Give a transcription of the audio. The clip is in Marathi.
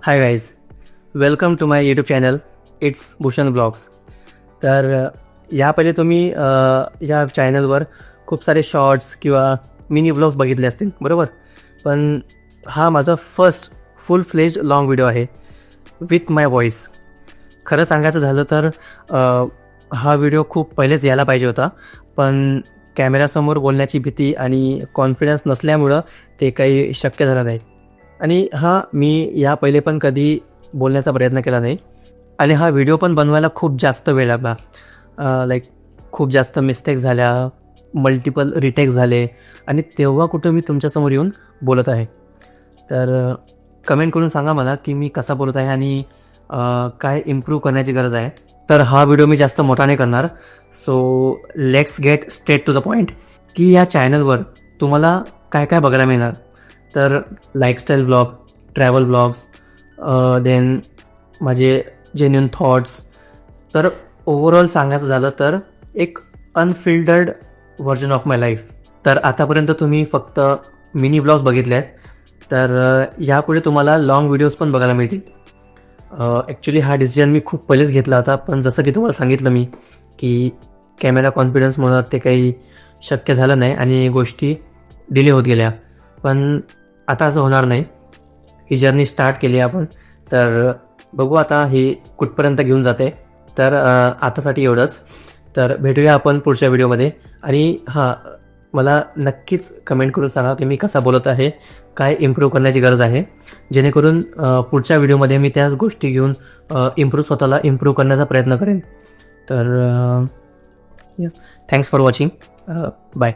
High guys, welcome to my YouTube channel it's Bhushan blogs. तर या पहिले तुम्ही या चॅनलवर खूप सारे शॉर्ट्स किंवा मिनी ब्लॉग्स बघितले असतील, बरोबर. पण हा माझा फर्स्ट फुल फ्लेज लाँग व्हिडिओ आहे विथ माय व्हॉईस. खरं सांगायचं झालं तर हा व्हिडिओ खूप पहिलेच यायला पाहिजे होता, पण कॅमेऱ्यासमोर बोलण्याची भीती आणि कॉन्फिडन्स नसल्यामुळं ते काही शक्य झालं नाही. आणि मी या पहिले पण कधी बोलण्याचा प्रयत्न केला नाही. आणि हा व्हिडिओ पण बनवायला खूप जास्त वेळ लागला. खूप जास्त मिस्टेक्स झाल्या, मल्टिपल रिटेक्स झाले, आणि तेव्हा कुठं मी तुमच्यासमोर येऊन बोलत आहे. तर कमेंट करून सांगा मला की मी कसा बोलत आहे आणि काय इम्प्रूव्ह करण्याची गरज आहे. तर हा व्हिडिओ मी जास्त मोठा नाही करणार. So let's get straight to the point की या चॅनलवर तुम्हाला काय काय बघायला मिळणार. तर lifestyle vlog, travel vlogs, then माझे जेन्युइन थॉट्स. तर ओव्हरऑल सांगायचं झालं तर एक unfiltered version of my life. तर आतापर्यंत तुम्ही फक्त मिनी व्लॉग्स बघितले आहेत, तर यापुढे तुम्हाला लाँग व्हिडिओज पण बघायला मिळतील. ॲक्च्युली हा डिसिजन मी खूप पहिलेच घेतला होता, पण जसं की तुम्हाला सांगितलं मी की कॅमेरा कॉन्फिडन्समुळं ते काही शक्य झालं नाही आणि गोष्टी डिले होत गेल्या. पण आता असं होणार नाही. ही जर्नी स्टार्ट केली आपण, तर बघू आता ही कुठपर्यंत घेऊन जाते. तर आतासाठी एवढंच. तर भेटूया आपण पुढच्या व्हिडिओमध्ये. आणि मला नक्कीच कमेंट करून सांगा की मी कसा बोलत आहे, काय इम्प्रूव्ह करण्याची गरज आहे, जेणेकरून पुढच्या व्हिडिओमध्ये मी त्याच गोष्टी घेऊन स्वतःला इम्प्रूव्ह करण्याचा प्रयत्न करेन. तर yes, thanks for watching. Bye.